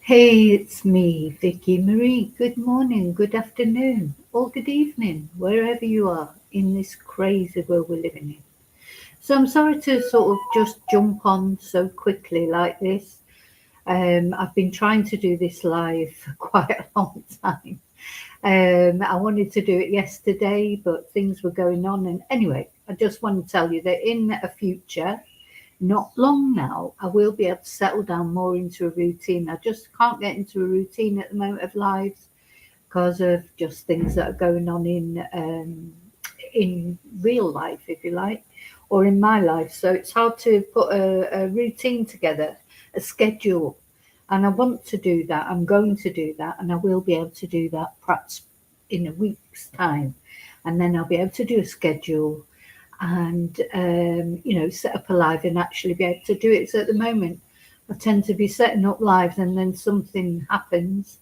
Hey, it's me, Vicky Marie. Good morning, good afternoon, or good evening, wherever you are in this crazy world we're living in. So I'm sorry to sort of just jump on so quickly like this. I've been trying to do this live for quite a long time. I wanted to do it yesterday, but things were going on. And anyway, I just want to tell you that in a future, not long now, I will be able to settle down more into a routine. I just can't get into a routine at the moment of lives because of just things that are going on in real life, if you like, or in my life. So it's hard to put a routine together, a schedule. And I want to do that. I'm going to do that, and I will be able to do that perhaps in a week's time. And then I'll be able to do a schedule and set up a live and actually be able to do it. So at the moment I tend to be setting up lives and then something happens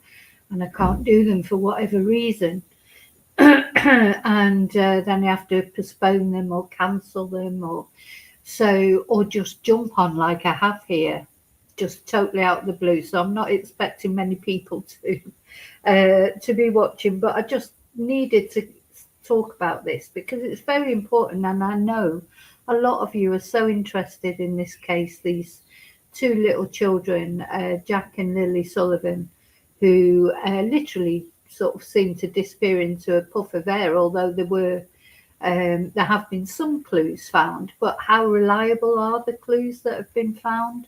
and I can't do them for whatever reason. And then I have to postpone them or cancel them or just jump on like I have here, just totally out of the blue. So I'm not expecting many people to be watching, but I just needed to talk about this because it's very important, and I know a lot of you are so interested in this case. These two little children, Jack and Lilly Sullivan, who literally sort of seemed to disappear into a puff of air, although there have been some clues found, but how reliable are the clues that have been found?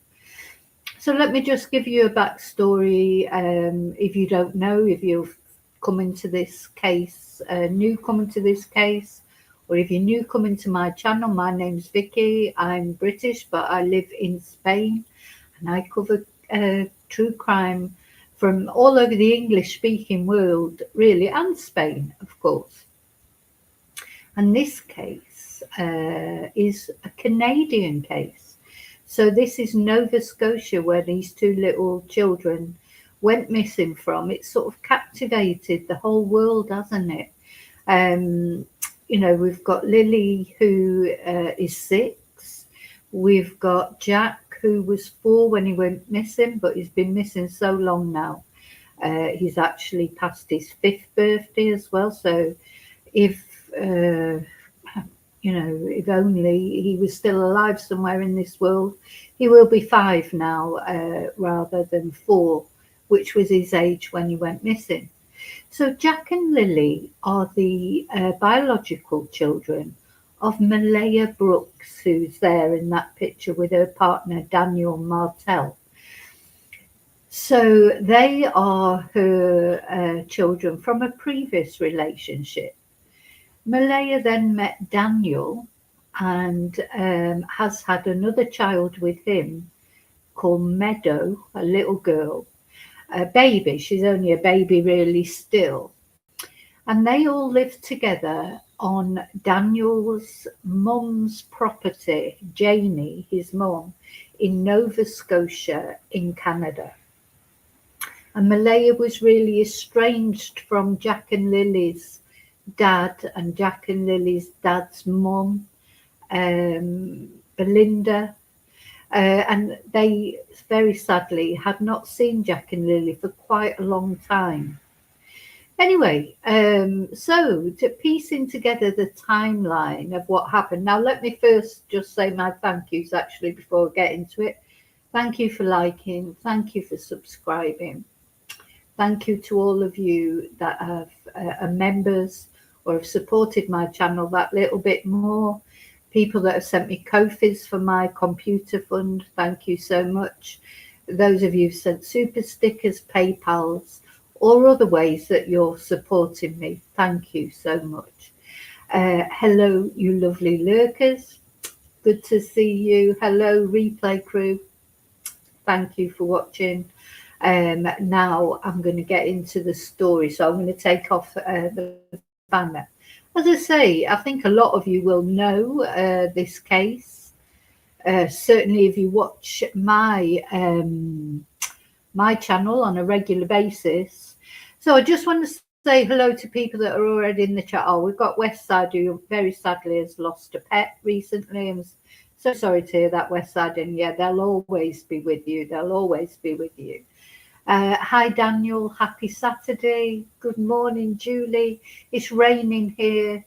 So let me just give you a backstory. If you don't know, if you've come into this case, new coming to this case, or if you're new coming to my channel, my name's Vicky. I'm British, but I live in Spain, and I cover true crime from all over the English-speaking world, really, and Spain, of course. And this case is a Canadian case. So this is Nova Scotia, where these two little children went missing from. It sort of captivated the whole world, hasn't it? We've got Lilly, who is 6. We've got Jack, who was 4 when he went missing, but he's been missing so long now. He's actually past his 5th birthday as well. So if if only he was still alive somewhere in this world, he will be 5 now rather than 4, which was his age when he went missing. So Jack and Lilly are the biological children of Malaya Brooks, who's there in that picture with her partner Daniel Martel. So they are her children from a previous relationship. Malaya then met Daniel and has had another child with him called Meadow, a little girl, a baby. She's only a baby really still. And they all live together on Daniel's mum's property, Janie, his mum, in Nova Scotia in Canada. And Malaya was really estranged from Jack and Lily's dad and Jack and Lily's dad's mum, Belinda, and they very sadly had not seen Jack and Lilly for quite a long time. Anyway, so to piecing together the timeline of what happened. Now, let me first just say my thank yous actually before I get into it. Thank you for liking. Thank you for subscribing. Thank you to all of you that are members or have supported my channel that little bit more. People that have sent me Ko-fis for my computer fund, thank you so much. Those of you who've sent super stickers, PayPals, or other ways that you're supporting me, thank you so much. Hello, you lovely lurkers. Good to see you. Hello, replay crew. Thank you for watching. Now I'm going to get into the story. So I'm going to take off the banner. As I say, I think a lot of you will know this case. Certainly if you watch my my channel on a regular basis. So I just want to say hello to people that are already in the chat. Oh, we've got Westside, who very sadly has lost a pet recently. I'm so sorry to hear that, Westside. And yeah, they'll always be with you. They'll always be with you. Hi, Daniel. Happy Saturday. Good morning, Julie. It's raining here.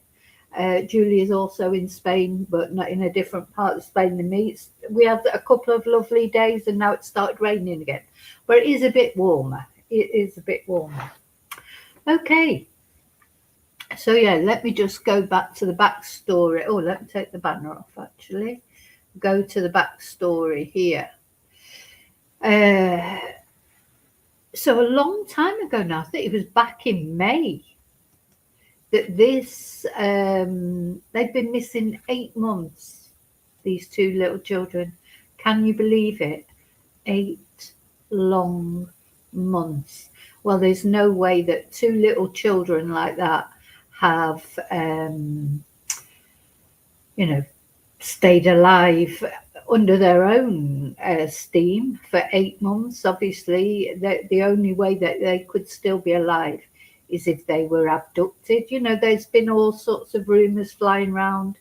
Julie is also in Spain, but not in a different part of Spain than me. We had a couple of lovely days and now it started raining again. But it is a bit warmer. It is a bit warmer. Okay. So, yeah, let me just go back to the backstory. Oh, let me take the banner off, actually. Go to the backstory here. So a long time ago now, I think it was back in May, that they've been missing 8 months, these two little children. Can you believe it? 8 long months. Well, there's no way that two little children like that have, stayed alive under their own steam for 8 months. Obviously, the only way that they could still be alive is if they were abducted. There's been all sorts of rumors flying around.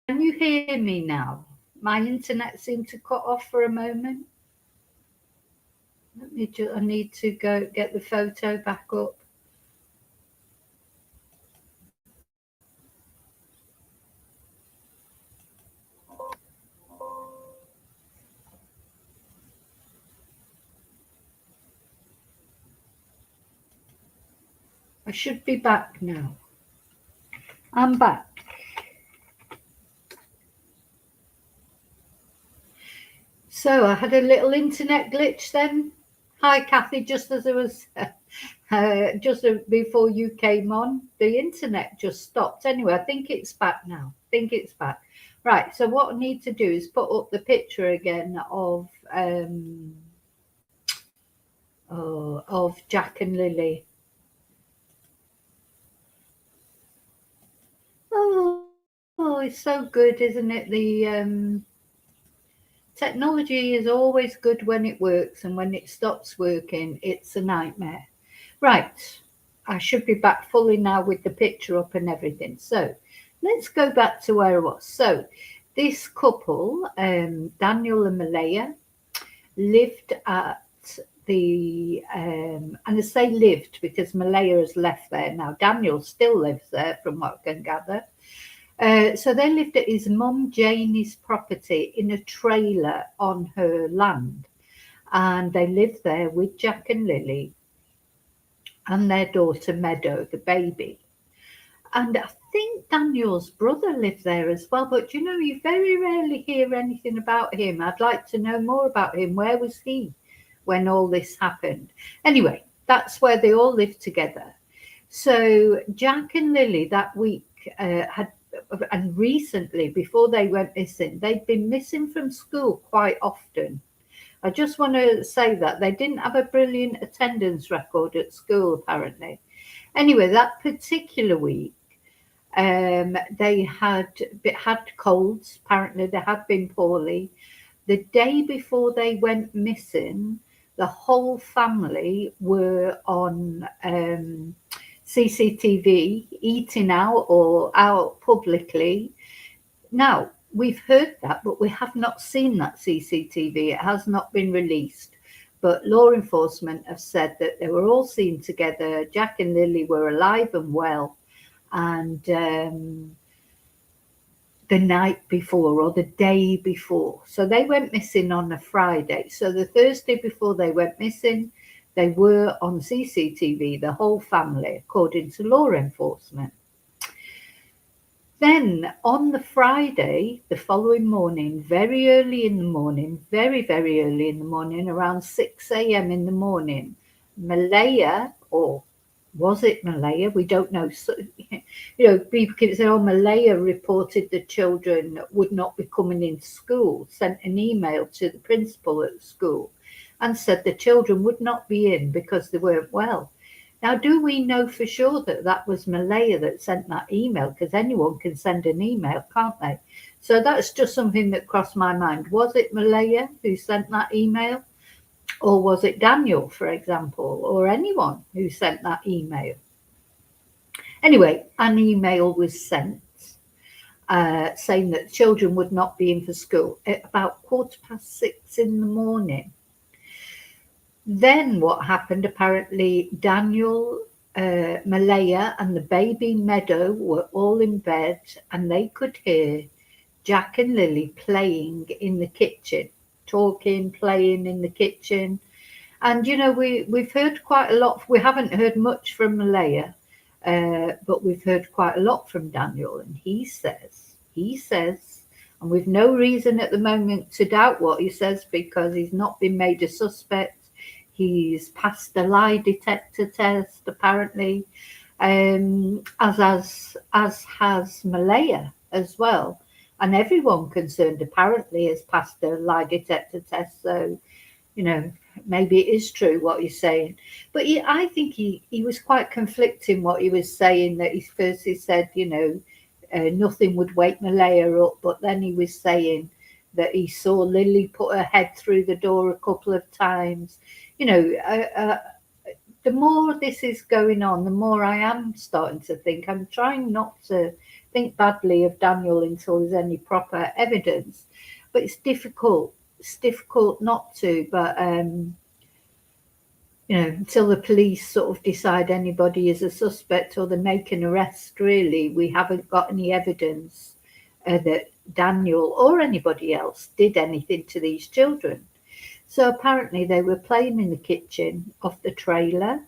Can you hear me now? My internet seemed to cut off for a moment. I need to go get the photo back up. I should be back now. I'm back. So I had a little internet glitch then. Hi, Kathy. Just as I was, just before you came on, the internet just stopped. Anyway, I think it's back now. Right. So what I need to do is put up the picture again of Jack and Lilly. Oh, it's so good, isn't it? The technology is always good when it works, and when it stops working, it's a nightmare. Right, I should be back fully now with the picture up and everything. So let's go back to where I was. So this couple, Daniel and Malaya, lived at the, and I say lived because Malaya has left there now. Daniel still lives there from what I can gather. So they lived at his mum Janie's property in a trailer on her land. And they lived there with Jack and Lilly and their daughter Meadow, the baby. And I think Daniel's brother lived there as well. But you very rarely hear anything about him. I'd like to know more about him. Where was he when all this happened? Anyway, that's where they all lived together. So Jack and Lilly that week and recently, before they went missing, they'd been missing from school quite often. I just want to say that they didn't have a brilliant attendance record at school, apparently. Anyway, that particular week, they had colds. Apparently, they had been poorly. The day before they went missing, the whole family were on CCTV eating out or out publicly. Now, we've heard that, but we have not seen that CCTV. It has not been released. But law enforcement have said that they were all seen together. Jack and Lilly were alive and well. And the night before or the day before. So they went missing on a Friday. So the Thursday before they went missing, they were on CCTV, the whole family, according to law enforcement. Then on the Friday, the following morning, very early in the morning, very, very early in the morning, around 6 a.m. in the morning, Malaya, or was it Malaya? We don't know. So, people keep saying, oh, Malaya reported the children would not be coming into school, sent an email to the principal at the school and said the children would not be in because they weren't well. Now, do we know for sure that that was Malaya that sent that email? Because anyone can send an email, can't they? So that's just something that crossed my mind. Was it Malaya who sent that email? Or was it Daniel, for example, or anyone who sent that email? Anyway, an email was sent saying that children would not be in for school at about 6:15 in the morning. Then what happened, apparently Daniel, Malaya and the baby Meadow were all in bed and they could hear Jack and Lilly playing in the kitchen, talking, playing in the kitchen. And, we've heard quite a lot. We haven't heard much from Malaya, but we've heard quite a lot from Daniel. And he says, and we've no reason at the moment to doubt what he says because he's not been made a suspect. He's passed the lie detector test, apparently, as has Malaya as well. And everyone concerned apparently has passed the lie detector test. So, maybe it is true what he's saying. But I think he was quite conflicting what he was saying, that he first said, nothing would wake Malaya up. But then he was saying that he saw Lilly put her head through the door a couple of times. The more this is going on, the more I am starting to think. I'm trying not to think badly of Daniel until there's any proper evidence, but it's difficult. It's difficult not to, but until the police sort of decide anybody is a suspect or they make an arrest, really, we haven't got any evidence that Daniel or anybody else did anything to these children. So apparently they were playing in the kitchen of the trailer.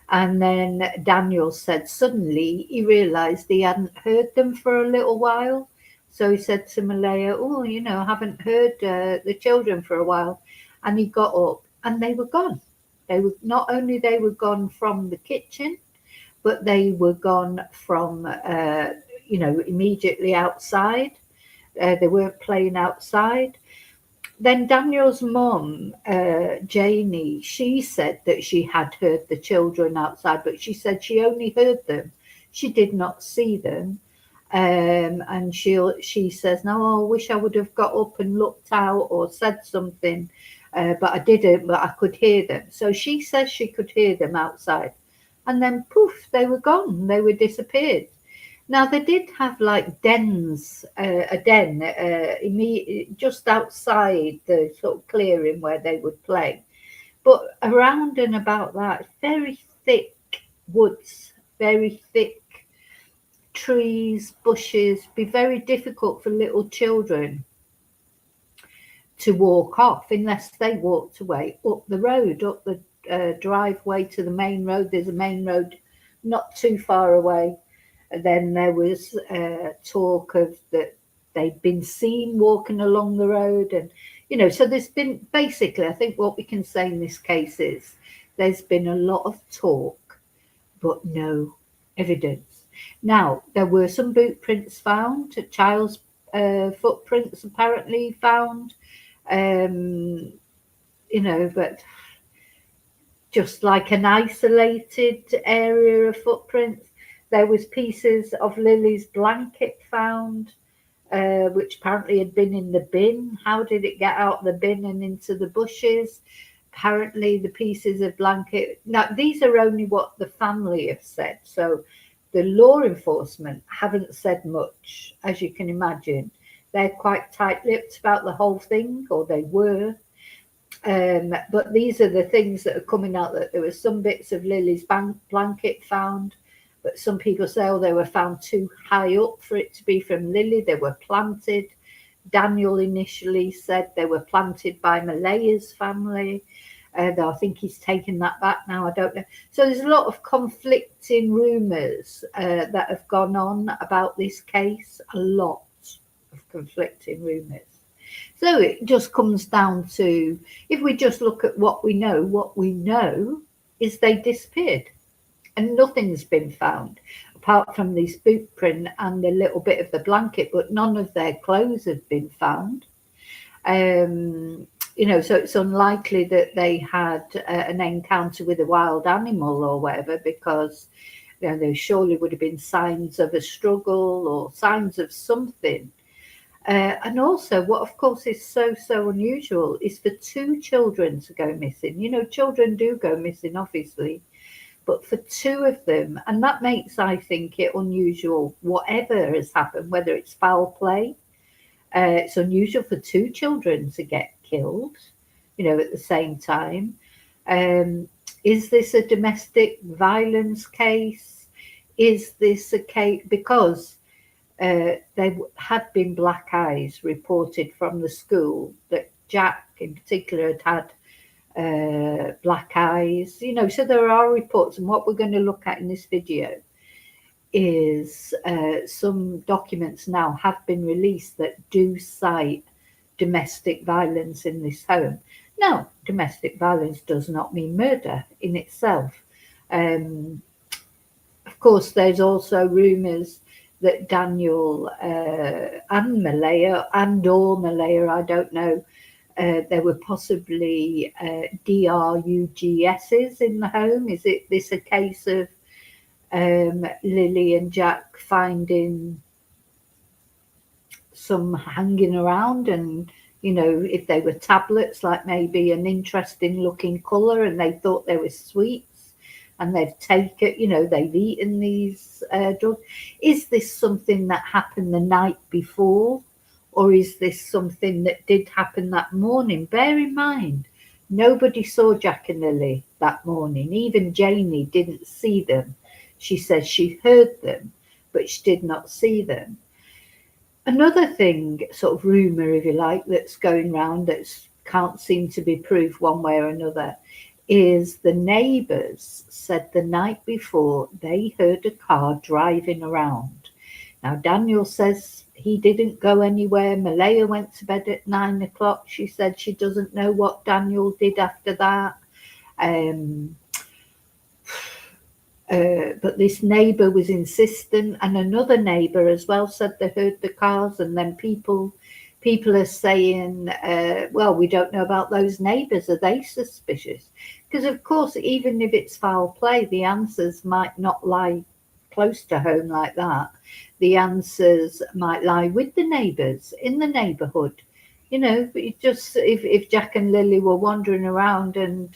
And then Daniel said suddenly he realised he hadn't heard them for a little while. So he said to Malaya, oh, I haven't heard the children for a while. And he got up and they were gone. They were not only they were gone from the kitchen, but they were gone from, immediately outside. They weren't playing outside. Then Daniel's mum, Janie, she said that she had heard the children outside, but she said she only heard them. She did not see them. And she says, no, I wish I would have got up and looked out or said something, but I didn't, but I could hear them. So she says she could hear them outside. And then poof, they were gone. They were disappeared. Now, they did have like dens, a den just outside the sort of clearing where they would play. But around and about that, very thick woods, very thick trees, bushes, be very difficult for little children to walk off unless they walked away up the road, up the driveway to the main road. There's a main road not too far away. And then there was talk of that they'd been seen walking along the road. And, so there's been basically, I think what we can say in this case is there's been a lot of talk, but no evidence. Now, there were some boot prints found, child's footprints apparently found, but just like an isolated area of footprints. There was pieces of Lily's blanket found, which apparently had been in the bin. How did it get out of the bin and into the bushes? Apparently the pieces of blanket. Now, these are only what the family have said. So the law enforcement haven't said much, as you can imagine. They're quite tight-lipped about the whole thing, or they were. But these are the things that are coming out, that there were some bits of Lily's blanket found, but some people say, oh, they were found too high up for it to be from Lilly. They were planted. Daniel initially said they were planted by Malaya's family. Though I think he's taken that back now, I don't know. So there's a lot of conflicting rumours that have gone on about this case, a lot of conflicting rumours. So it just comes down to, if we just look at what we know is they disappeared and nothing's been found apart from this boot print and a little bit of the blanket, but none of their clothes have been found. So it's unlikely that they had an encounter with a wild animal or whatever, because there surely would have been signs of a struggle or signs of something. And also, what of course is so unusual is for two children to go missing. Children do go missing, obviously, but for two of them, and that makes, I think, it unusual, whatever has happened, whether it's foul play. It's unusual for two children to get killed, at the same time. Is this a domestic violence case? Is this a case because there had been black eyes reported from the school, that Jack in particular had black eyes, so there are reports. And what we're going to look at in this video is some documents now have been released that do cite domestic violence in this home. Now, domestic violence does not mean murder in itself. Of course, there's also rumours that Daniel and Malaya, I don't know, there were possibly DRUGSs in the home. Is this a case of Lilly and Jack finding some hanging around, and if they were tablets, like maybe an interesting looking colour, and they thought they were sweets and they've taken, they've eaten these drugs. Is this something that happened the night before, or is this something that did happen that morning? Bear in mind, nobody saw Jack and Lilly that morning. Even Janie didn't see them. She says she heard them, but she did not see them. Another thing, sort of rumour, if you like, that's going round that can't seem to be proved one way or another, is the neighbours said the night before they heard a car driving around. Now, Daniel says he didn't go anywhere. Malaya went to bed at 9 o'clock. She said she doesn't know what Daniel did after that. But this neighbour was insistent, and another neighbour as well said they heard the cars. And then people are saying, well, we don't know about those neighbours. Are they suspicious? Because, of course, even if it's foul play, the answers might not lie close to home like that. The answers might lie with the neighbours in the neighbourhood. If Jack and Lilly were wandering around, and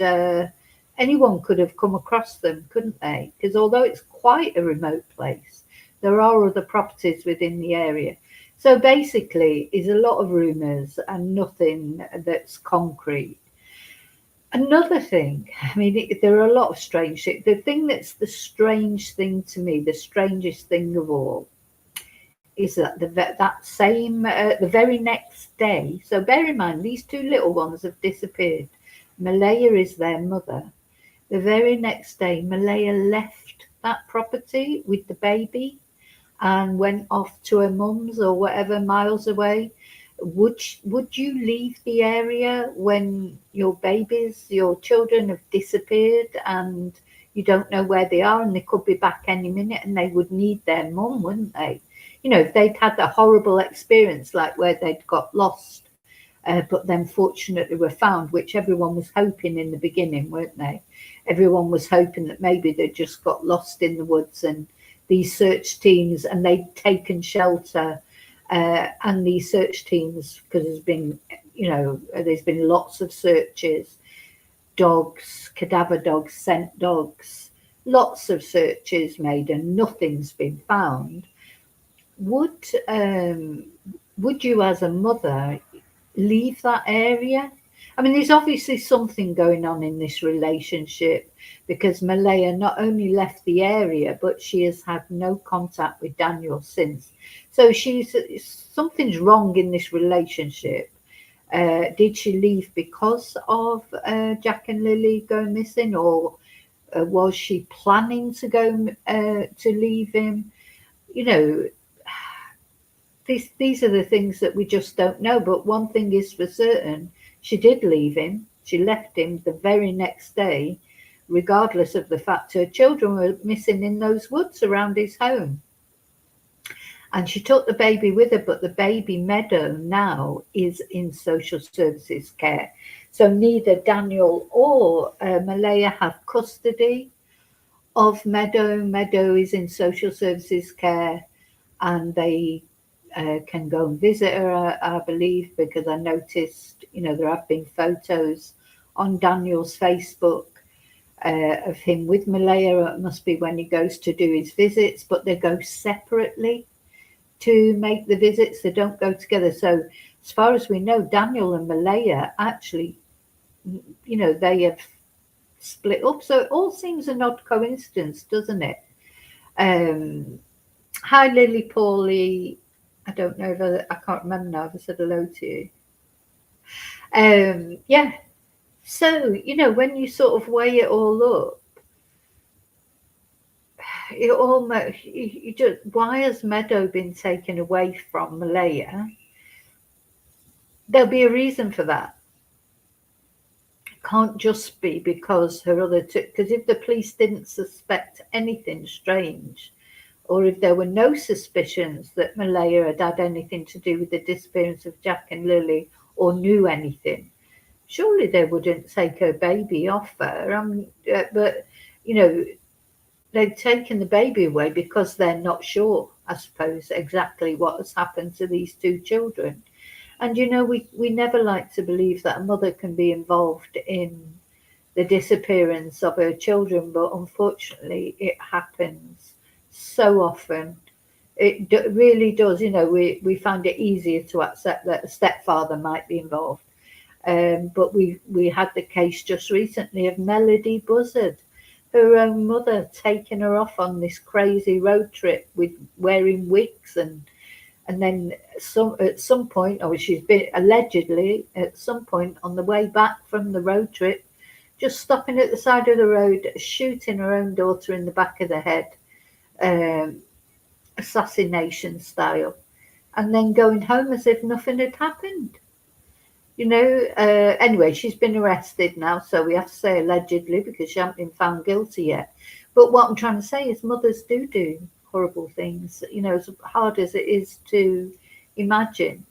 anyone could have come across them, couldn't they? Because although it's quite a remote place, there are other properties within the area. So basically, it's a lot of rumours and nothing that's concrete. Another thing, there are a lot of strange things. The thing that's the strange thing to me, the strangest thing of all, is that the very next day, so bear in mind, these two little ones have disappeared. Malaya is their mother. The very next day, Malaya left that property with the baby and went off to her mum's or whatever, miles away. Would you leave the area when your children have disappeared and you don't know where they are, and they could be back any minute, and they would need their mum, wouldn't they? If they'd had a horrible experience like where they'd got lost but then fortunately were found, which everyone was hoping in the beginning, weren't they? Everyone was hoping that maybe they just got lost in the woods, and these search teams, and they'd taken shelter, and these search teams, because there's been, there's been lots of searches, dogs, cadaver dogs, scent dogs, lots of searches made, and nothing's been found. Would you, as a mother, leave that area? I mean, there's obviously something going on in this relationship, because Malaya not only left the area, but she has had no contact with Daniel since. So something's wrong in this relationship. Did she leave because of Jack and Lilly going missing, or was she planning to go to leave him? You know, these are the things that we just don't know. But one thing is for certain, she did leave him. She left him the very next day, regardless of the fact her children were missing in those woods around his home. And she took the baby with her, but the baby, Meadow, now is in social services care. So neither Daniel or Malaya have custody of Meadow. Meadow is in social services care, and they can go and visit her, I believe, because I noticed, there have been photos on Daniel's Facebook of him with Malaya. It must be when he goes to do his visits, but they go separately to make the visits. They don't go together. So as far as we know, Daniel and Malaya actually, they have split up. So it all seems an odd coincidence, doesn't it? Hi, Lily Paulie. I don't know if I can't remember now if I said hello to you. Yeah. So, when you sort of weigh it all up, it almost, why has Meadow been taken away from Malaya? There'll be a reason for that. It can't just be because her other two, because if the police didn't suspect anything strange, or if there were no suspicions that Malaya had had anything to do with the disappearance of Jack and Lilly, or knew anything, surely they wouldn't take her baby off her. But, they've taken the baby away because they're not sure, I suppose, exactly what has happened to these two children. And, we never like to believe that a mother can be involved in the disappearance of her children, but unfortunately it happens so often. It really does. We find it easier to accept that a stepfather might be involved. But we had the case just recently of Melody Buzzard, her own mother, taking her off on this crazy road trip with wearing wigs, and then at some point, or she's been allegedly at some point on the way back from the road trip, just stopping at the side of the road, shooting her own daughter in the back of the head, assassination style, and then going home as if nothing had happened. Anyway, she's been arrested now, so we have to say allegedly because she hasn't been found guilty yet. But what I'm trying to say is mothers do horrible things, as hard as it is to imagine.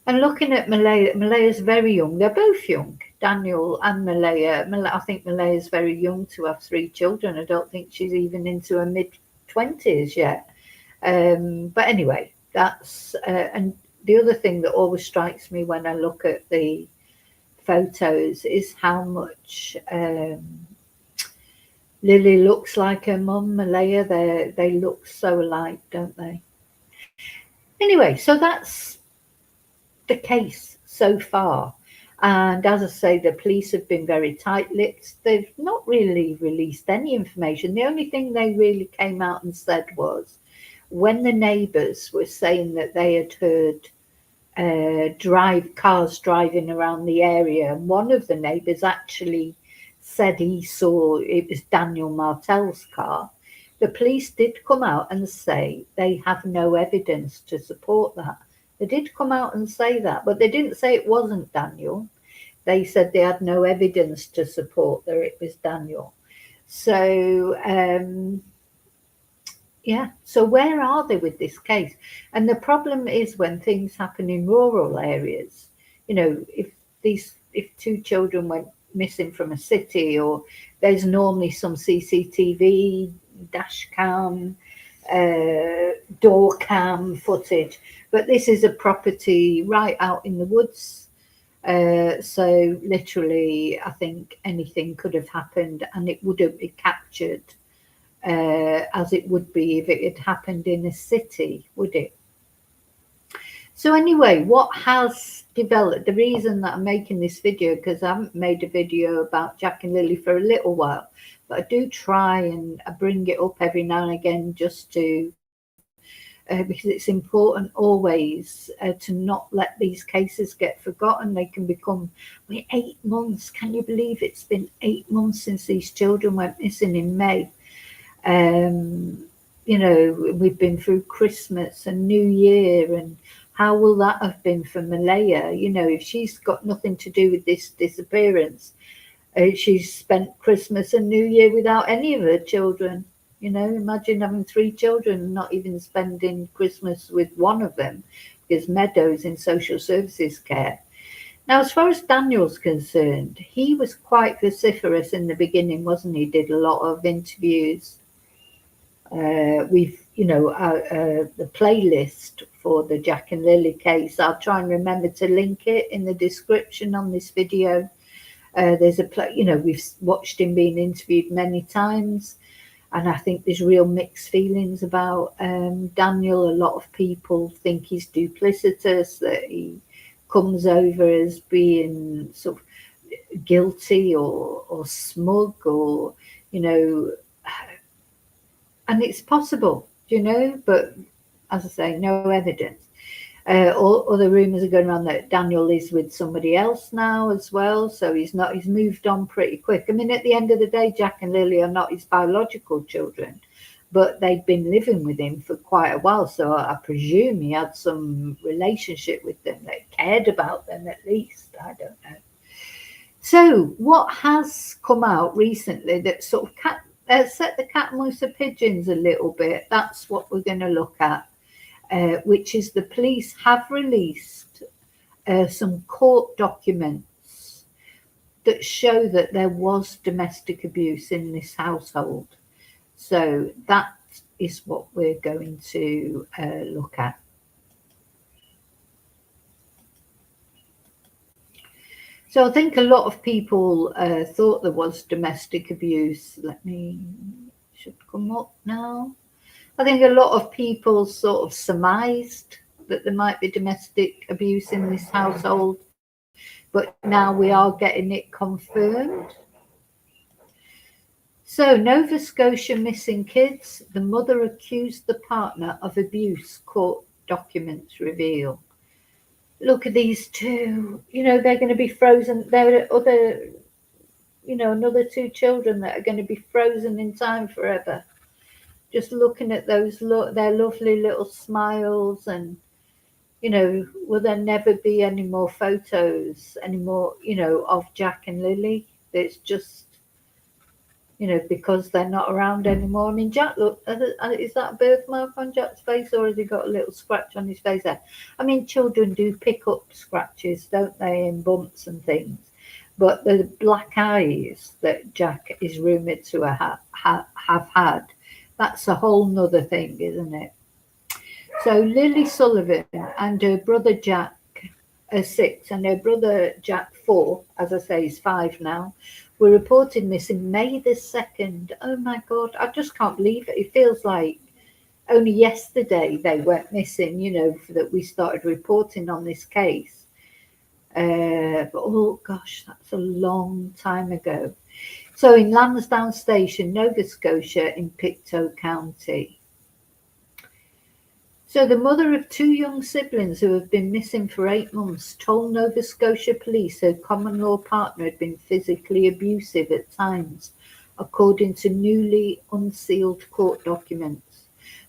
And looking at Malaya, Malaya's very young. They're both young, Daniel and Malaya. I think Malaya's very young to have 3 children. I don't think she's even into her mid-20s yet. But anyway, that's... and the other thing that always strikes me when I look at the photos is how much Lily looks like her mum, Malaya. They look so alike, don't they? Anyway, so that's the case so far. And as I say, the police have been very tight-lipped. They've not really released any information. The only thing they really came out and said was, when the neighbours were saying that they had heard cars driving around the area, and one of the neighbours actually said he saw it was Daniel Martel's car, the police did come out and say they have no evidence to support that. They did come out and say that, but they didn't say it wasn't Daniel. They said they had no evidence to support that it was Daniel. So yeah, so where are they with this case? And the problem is when things happen in rural areas, if two children went missing from a city, or there's normally some CCTV, dash cam, door cam footage, but this is a property right out in the woods. So literally, I think anything could have happened, and it wouldn't be captured as it would be if it had happened in a city, would it? So anyway, what has developed, the reason that I'm making this video, because I haven't made a video about Jack and Lilly for a little while, but I do try and bring it up every now and again just to, because it's important always to not let these cases get forgotten. They can become, 8 months, can you believe it's been 8 months since these children went missing in May? We've been through Christmas and New Year, and how will that have been for Malaya? If she's got nothing to do with this disappearance, she's spent Christmas and New Year without any of her children. Imagine having 3 children and not even spending Christmas with one of them, because Meadow's in social services care. Now, as far as Daniel's concerned, he was quite vociferous in the beginning, wasn't he? Did a lot of interviews. The playlist for the Jack and Lilly case, I'll try and remember to link it in the description on this video. There's a we've watched him being interviewed many times, and I think there's real mixed feelings about Daniel. A lot of people think he's duplicitous, that he comes over as being sort of guilty or smug, or and it's possible, but as I say, no evidence. All other rumours are going around that Daniel is with somebody else now as well, so he's moved on pretty quick. I mean, at the end of the day, Jack and Lilly are not his biological children, but they'd been living with him for quite a while, so I presume he had some relationship with them, that cared about them at least. I don't know. So what has come out recently that sort of set the cat amongst the pigeons a little bit, that's what we're going to look at, which is the police have released some court documents that show that there was domestic abuse in this household. So that is what we're going to look at. So I think a lot of people thought there was domestic abuse. Should come up now. I think a lot of people sort of surmised that there might be domestic abuse in this household, but now we are getting it confirmed. So, Nova Scotia missing kids. The mother accused the partner of abuse, court documents reveal. Look at these two. They're going to be frozen. There are other, another 2 children that are going to be frozen in time forever. Just looking at their lovely little smiles, and will there never be any more photos anymore? Of Jack and Lilly. It's just because they're not around anymore. I mean, Jack, look, is that a birthmark on Jack's face, or has he got a little scratch on his face there? I mean, children do pick up scratches, don't they, and bumps and things. But the black eyes that Jack is rumoured to have had, that's a whole nother thing, isn't it? So Lilly Sullivan and her brother Jack are 6, and her brother Jack 4, as I say, is 5 now, were reported missing May the 2nd. Oh my God, I just can't believe it. It feels like only yesterday they went missing, that we started reporting on this case. But oh gosh, that's a long time ago. So in Lansdowne Station, Nova Scotia in Pictou County. So the mother of 2 young siblings who have been missing for 8 months told Nova Scotia police her common law partner had been physically abusive at times, according to newly unsealed court documents.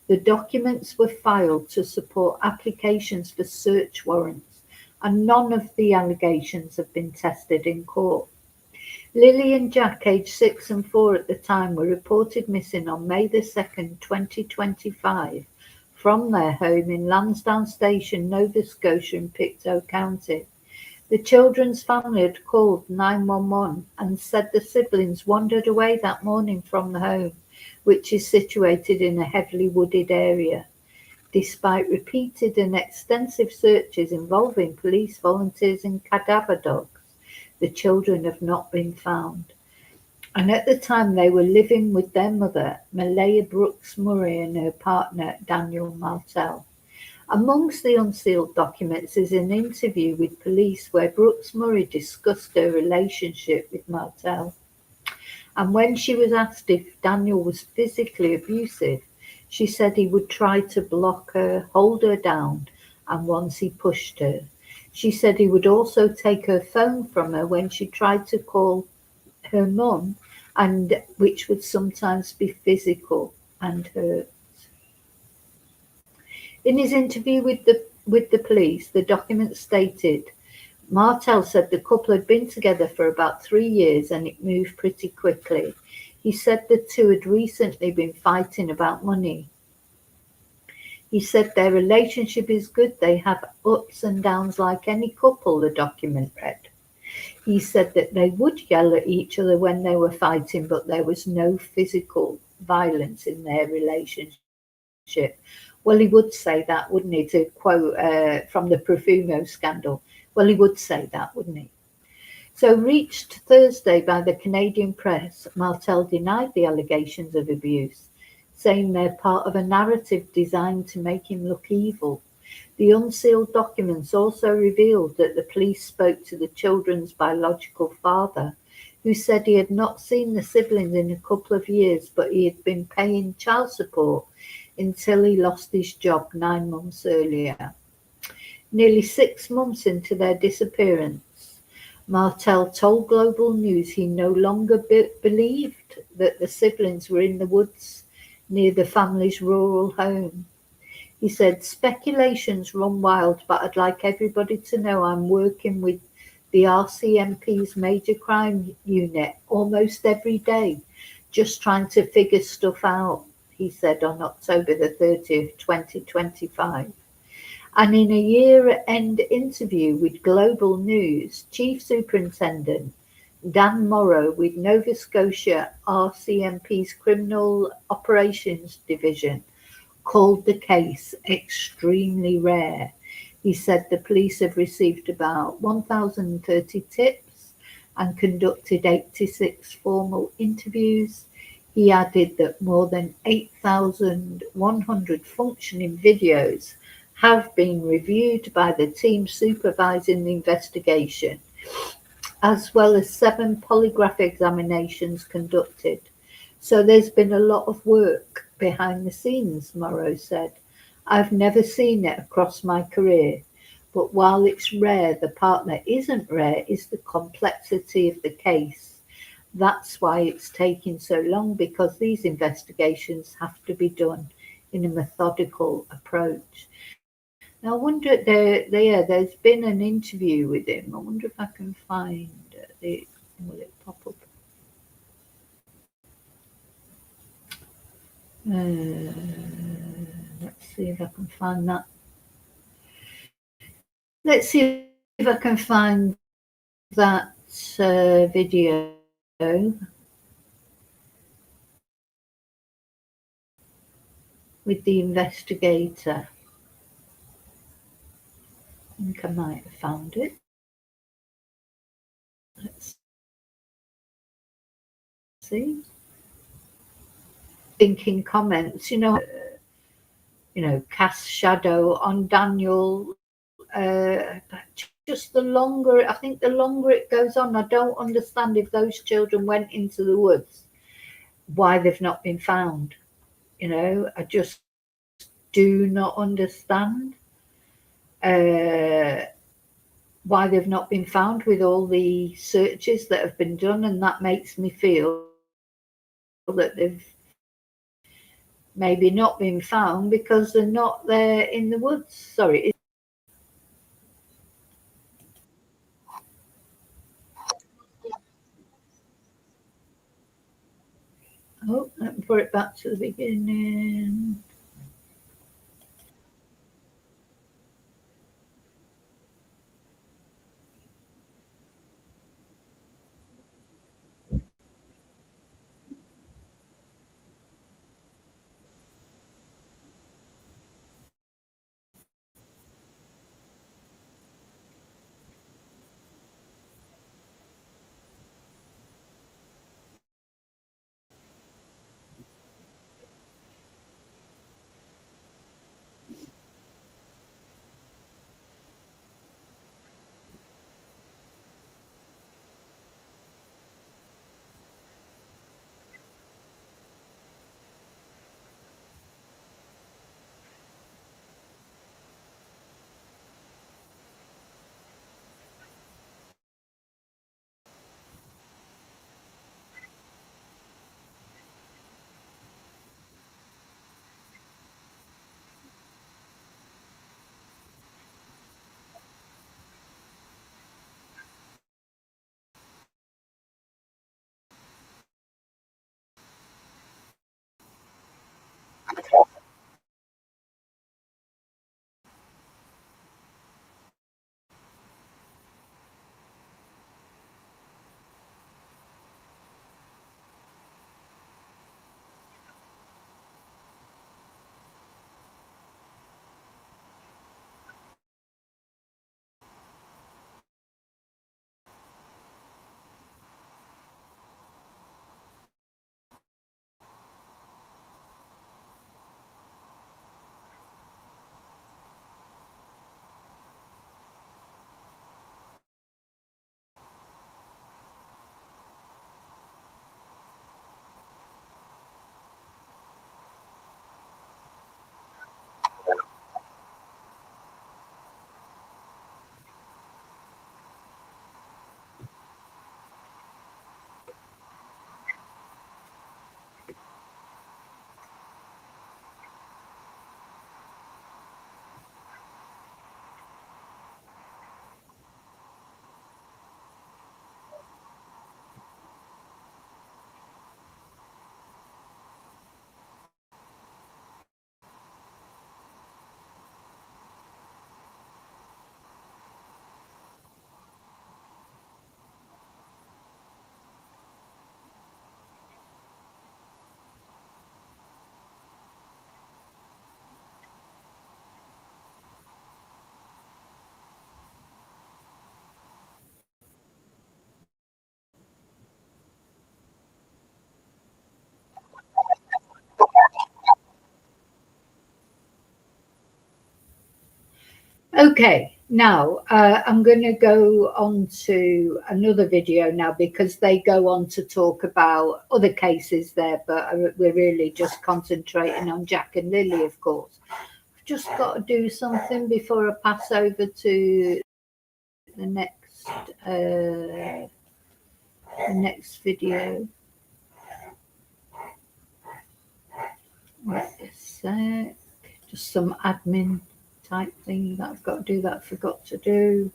The documents were filed to support applications for search warrants, and none of the allegations have been tested in court. Lilly and Jack, aged 6 and 4 at the time, were reported missing on May the 2nd, 2025, from their home in Lansdowne Station, Nova Scotia in Pictou County. The children's family had called 911 and said the siblings wandered away that morning from the home, which is situated in a heavily wooded area. Despite repeated and extensive searches involving police, volunteers and cadaver dogs, the children have not been found. And at the time they were living with their mother, Malaya Brooks Murray, and her partner, Daniel Martel. Amongst the unsealed documents is an interview with police where Brooks Murray discussed her relationship with Martel. And when she was asked if Daniel was physically abusive, she said he would try to block her, hold her down, and once he pushed her. She said he would also take her phone from her when she tried to call her mum, and which would sometimes be physical and hurt. In his interview with the police, the document stated Martel said the couple had been together for about 3 years and it moved pretty quickly. He said the two had recently been fighting about money. He said their relationship is good. They have ups and downs like any couple, the document read. He said that they would yell at each other when they were fighting, but there was no physical violence in their relationship. Well, he would say that, wouldn't he? To quote from the Profumo scandal. Well, he would say that, wouldn't he? So, reached Thursday by the Canadian press, Martel denied the allegations of abuse, saying they're part of a narrative designed to make him look evil. The unsealed documents also revealed that the police spoke to the children's biological father, who said he had not seen the siblings in a couple of years, but he had been paying child support until he lost his job 9 months earlier. Nearly 6 months into their disappearance, Martel told Global News he no longer believed that the siblings were in the woods near the family's rural home. He said, speculations run wild, but I'd like everybody to know I'm working with the RCMP's major crime unit almost every day, just trying to figure stuff out, he said on October the 30th, 2025. And in a year-end interview with Global News, Chief Superintendent Dan Morrow with Nova Scotia RCMP's Criminal Operations Division called the case extremely rare. He said the police have received about 1,030 tips and conducted 86 formal interviews. He added that more than 8,100 functioning videos have been reviewed by the team supervising the investigation, as well as 7 polygraph examinations conducted. So there's been a lot of work behind the scenes, Morrow said. I've never seen it across my career, but while it's rare, the part that isn't rare is the complexity of the case. That's why it's taking so long, because these investigations have to be done in a methodical approach. Now, I wonder, there's been an interview with him. I wonder if I can find it. Will it pop up? Let's see if I can find that. Let's see if I can find that video with the investigator. I think I might have found it. Let's see. Thinking comments, cast shadow on Daniel. Just the longer it goes on, I don't understand if those children went into the woods, why they've not been found. I just do not understand why they've not been found with all the searches that have been done, and that makes me feel that they've maybe not been found because they're not there in the woods. Sorry. Oh, let me put it back to the beginning. Okay, now I'm going to go on to another video now because they go on to talk about other cases there, but we're really just concentrating on Jack and Lilly, of course. I've just got to do something before I pass over to the next video. Wait a sec. Just some admin type thing that I've got to do that I forgot to do.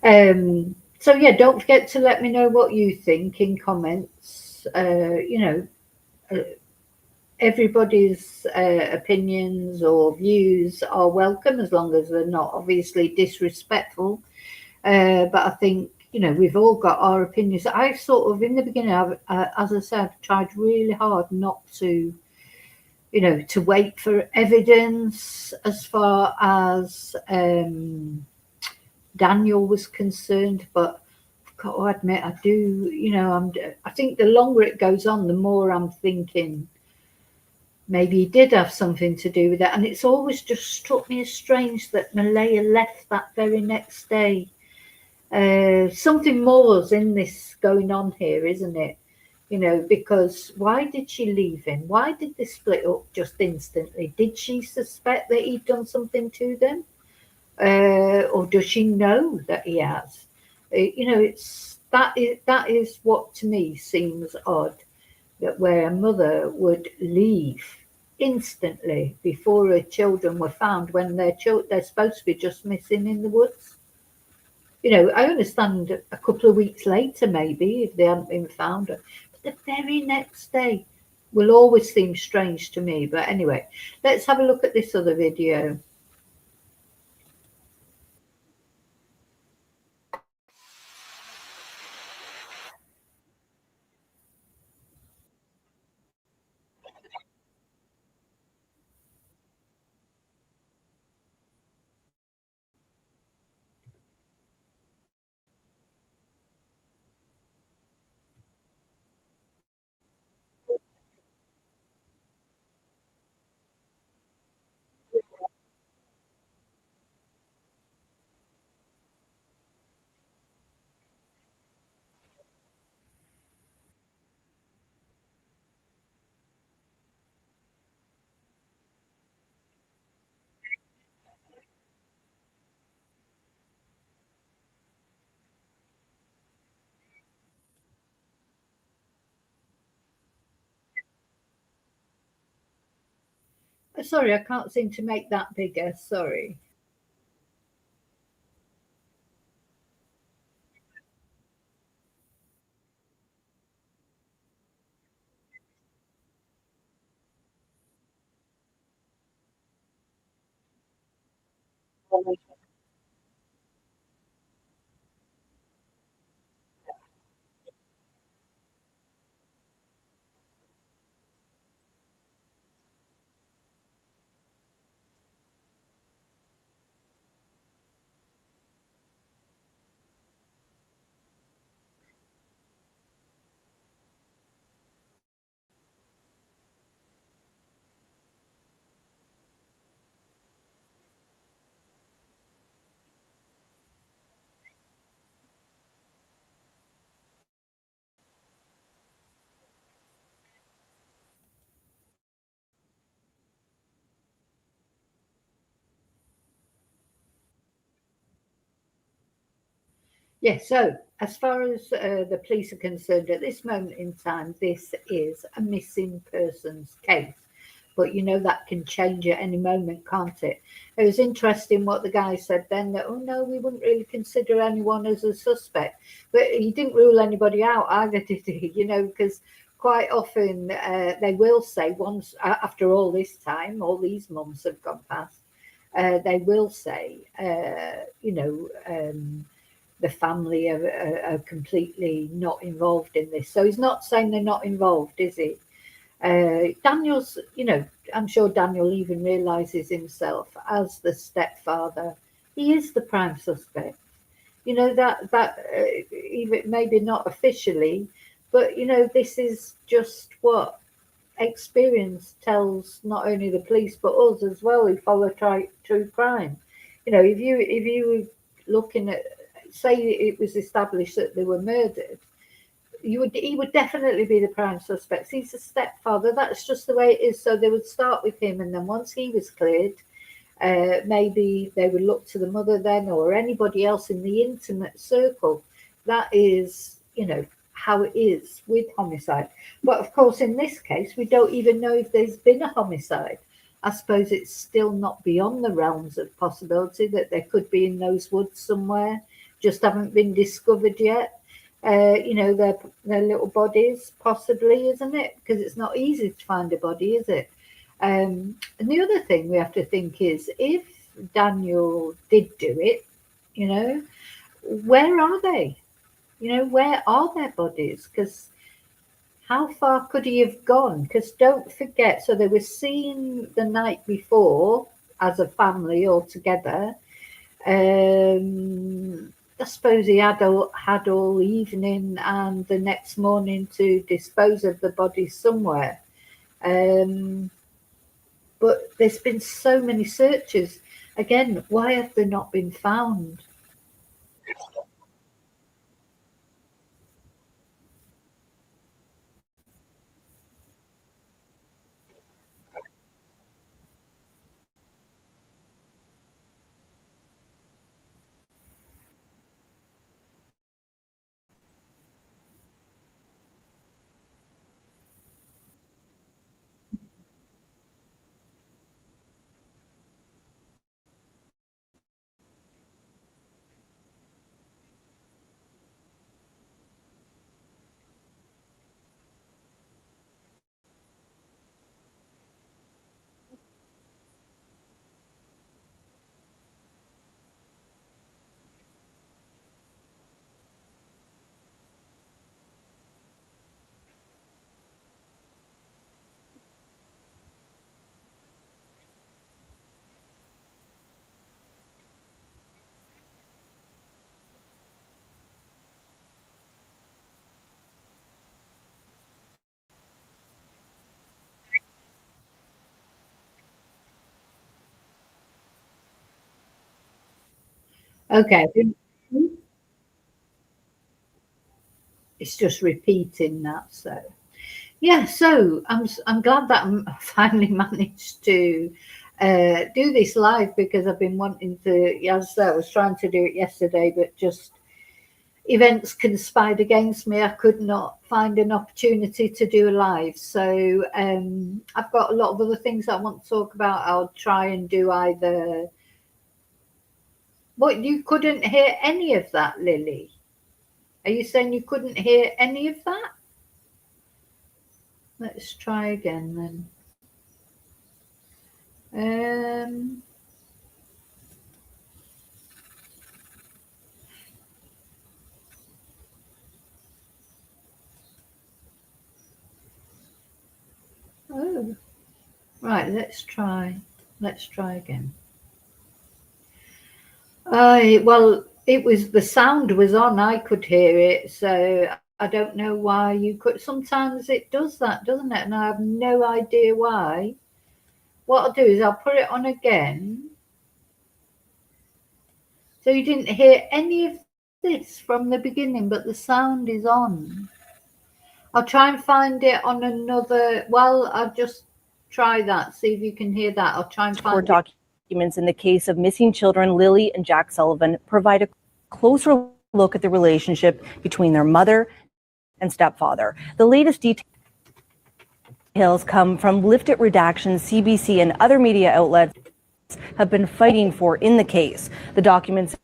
So yeah, don't forget to let me know what you think in comments. Everybody's opinions or views are welcome as long as they're not obviously disrespectful. But I think we've all got our opinions. I sort of in the beginning, as I said, tried really hard not to to wait for evidence as far as Daniel was concerned, but I've got to admit, I do, I think the longer it goes on, the more I'm thinking maybe he did have something to do with it. And it's always just struck me as strange that Malaya left that very next day. Something more's in this going on here, isn't it? Because why did she leave him? Why did they split up just instantly? Did she suspect that he'd done something to them? Or does she know that he has? It's that is what to me seems odd, that where a mother would leave instantly before her children were found when they're supposed to be just missing in the woods. I understand a couple of weeks later maybe if they hadn't been found, but the very next day will always seem strange to me. But anyway, let's have a look at this other video. Sorry, I can't seem to make that bigger. Sorry. Yes, so as far as the police are concerned, at this moment in time, this is a missing persons case. But that can change at any moment, can't it? It was interesting what the guy said then that, oh no, we wouldn't really consider anyone as a suspect. But he didn't rule anybody out either, did he? Because quite often they will say, once after all this time, all these months have gone past, they will say, the family are completely not involved in this. So he's not saying they're not involved, is he? Daniel's, I'm sure Daniel even realizes himself as the stepfather. He is the prime suspect. That even maybe not officially, but this is just what experience tells not only the police but us as well who follow true crime. if you were looking at, say, it was established that they were murdered, he would definitely be the prime suspect. He's a stepfather. That's just the way it is. So they would start with him, and then once he was cleared, maybe they would look to the mother then, or anybody else in the intimate circle. That is, how it is with homicide. But of course, in this case, we don't even know if there's been a homicide. I suppose it's still not beyond the realms of possibility that there could be in those woods somewhere, just haven't been discovered yet. Their little bodies, possibly, isn't it? Because it's not easy to find a body, is it? And the other thing we have to think is, if Daniel did do it, where are they? Where are their bodies? Because how far could he have gone? Because don't forget, so they were seen the night before as a family all together. I suppose he had all evening and the next morning to dispose of the body somewhere. But there's been so many searches. Again, why have they not been found? Okay, it's just repeating that. So yeah, so I'm glad that I finally managed to do this live, because I've been wanting to. As I was trying to do it yesterday, but just events conspired against me. I could not find an opportunity to do a live. So I've got a lot of other things I want to talk about. I'll try and do either. What, you couldn't hear any of that, Lily? Are you saying you couldn't hear any of that? Let's try again then. Oh, right. Let's try. Let's try again. Well, it was, the sound was on. I could hear it, so I don't know why you could. Sometimes it does that, doesn't it? And I have no idea why. What I'll do is I'll put it on again. So you didn't hear any of this from the beginning, but the sound is on. I'll try and find it on another. Well, I'll just try that. See if you can hear that. I'll try and find court documents in the case of missing children Lilly and Jack Sullivan provide a closer look at the relationship between their mother and stepfather. The latest details come from lifted redactions CBC and other media outlets have been fighting for in the case. The documents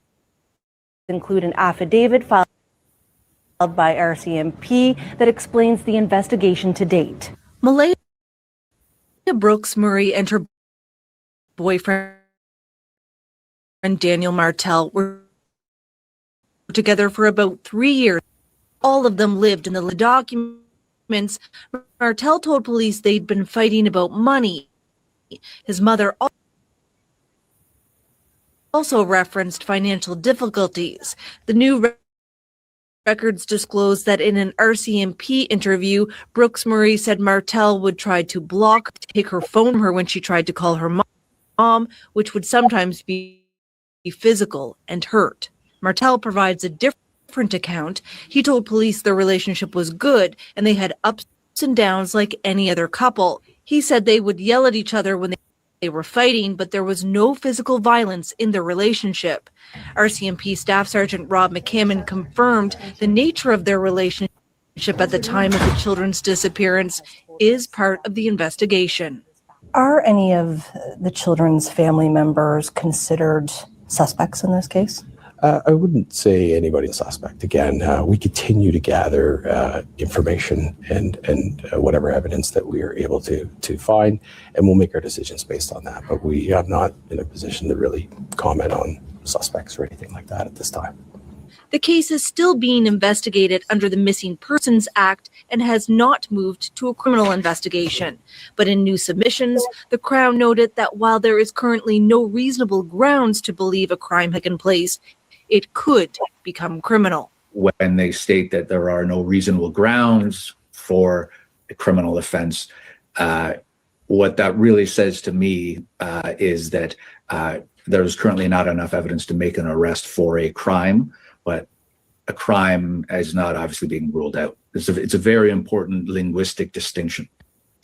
include an affidavit filed by RCMP that explains the investigation to date. Malaysia Brooks Murray and her boyfriend Daniel Martel were together for about 3 years. All of them lived in the documents. Martel told police they'd been fighting about money. His mother also referenced financial difficulties. The new records disclosed that in an RCMP interview, Brooks Murray said Martel would try to take her phone from her when she tried to call her mom, which would sometimes be physical and hurt. Martel provides a different account. He told police their relationship was good and they had ups and downs like any other couple. He said they would yell at each other when they were fighting, but there was no physical violence in their relationship. RCMP Staff Sergeant Rob McCammon confirmed the nature of their relationship at the time of the children's disappearance is part of the investigation. Are any of the children's family members considered suspects in this case? I wouldn't say anybody's a suspect. Again, we continue to gather information and whatever evidence that we are able to find, and we'll make our decisions based on that. But we are not in a position to really comment on suspects or anything like that at this time. The case is still being investigated under the Missing Persons Act and has not moved to a criminal investigation. But in new submissions, the Crown noted that while there is currently no reasonable grounds to believe a crime had taken place, it could become criminal. When they state that there are no reasonable grounds for a criminal offense, what that really says to me is that there's currently not enough evidence to make an arrest for a crime, but a crime is not obviously being ruled out. It's a very important linguistic distinction.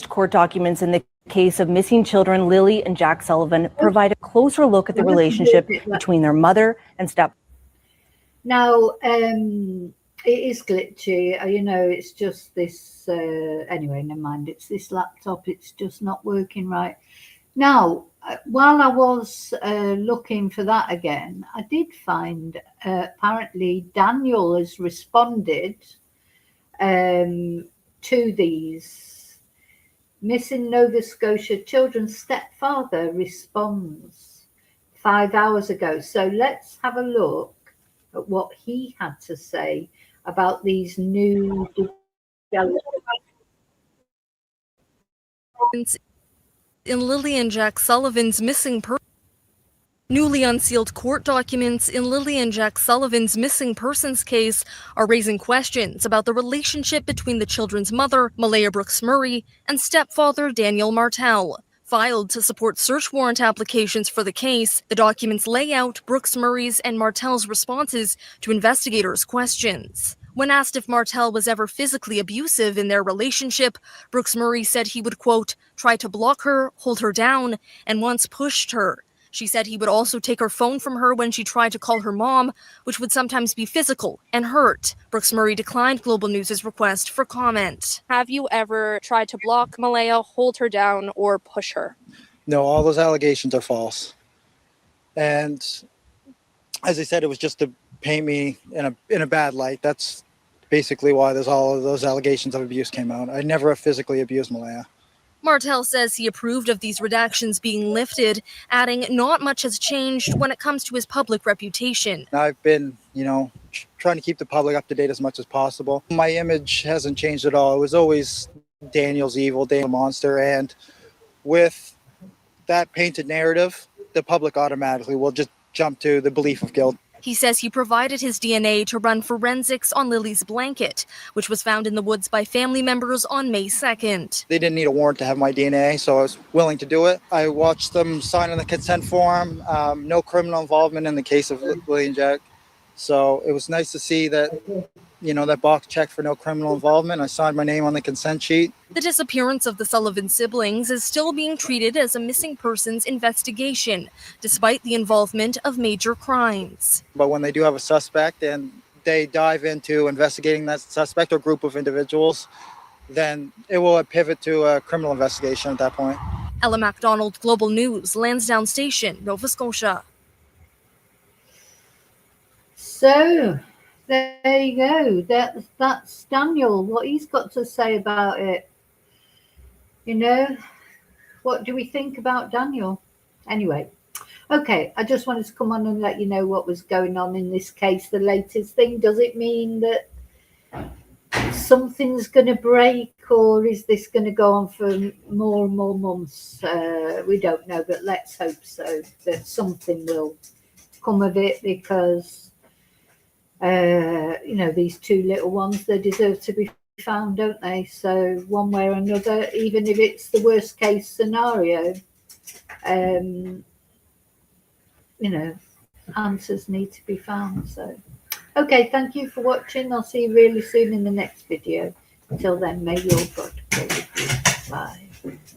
Court documents in the case of missing children Lilly and Jack Sullivan provide a closer look at the relationship between their mother and stepfather. Now, it is glitchy. It's just this. Anyway, never mind. It's this laptop. It's just not working right. Now, while I was looking for that again, I did find apparently Daniel has responded to these. Missing Nova Scotia children's stepfather responds 5 hours ago. So let's have a look at what he had to say about these new developments in Lilly and Jack Sullivan's missing person. Newly unsealed court documents in Lilly and Jack Sullivan's missing persons case are raising questions about the relationship between the children's mother, Malaya Brooks Murray, and stepfather Daniel Martel. Filed to support search warrant applications for the case, the documents lay out Brooks Murray's and Martel's responses to investigators' questions. When asked if Martel was ever physically abusive in their relationship, Brooks Murray said he would, quote, try to block her, hold her down, and once pushed her. She said he would also take her phone from her when she tried to call her mom, which would sometimes be physical and hurt. Brooks Murray declined Global News' request for comment. Have you ever tried to block Malaya, hold her down, or push her? No, all those allegations are false. And as I said, it was just to paint me in a bad light. That's basically why there's all of those allegations of abuse came out. I never have physically abused Malaya. Martel says he approved of these redactions being lifted, adding not much has changed when it comes to his public reputation. I've been, trying to keep the public up to date as much as possible. My image hasn't changed at all. It was always Daniel's evil, Daniel monster. And with that painted narrative, the public automatically will just jump to the belief of guilt. He says he provided his DNA to run forensics on Lily's blanket, which was found in the woods by family members on May 2nd. They didn't need a warrant to have my DNA, so I was willing to do it. I watched them sign on the consent form, no criminal involvement in the case of Lilly and Jack. So it was nice to see that, that box checked for no criminal involvement. I signed my name on the consent sheet. The disappearance of the Sullivan siblings is still being treated as a missing persons investigation, despite the involvement of major crimes. But when they do have a suspect and they dive into investigating that suspect or group of individuals, then it will pivot to a criminal investigation at that point. Ella MacDonald, Global News, Lansdowne Station, Nova Scotia. So there you go. That's Daniel, what he's got to say about it. What do we think about Daniel? Anyway, okay, I just wanted to come on and let you know what was going on in this case, the latest thing. Does it mean that something's going to break, or is this going to go on for more and more months? We don't know, but let's hope so, that something will come of it, because these two little ones, they deserve to be found, don't they? So one way or another, even if it's the worst case scenario, answers need to be found. So, okay, thank you for watching. I'll see you really soon in the next video. Until then, may your God go with you. Bye.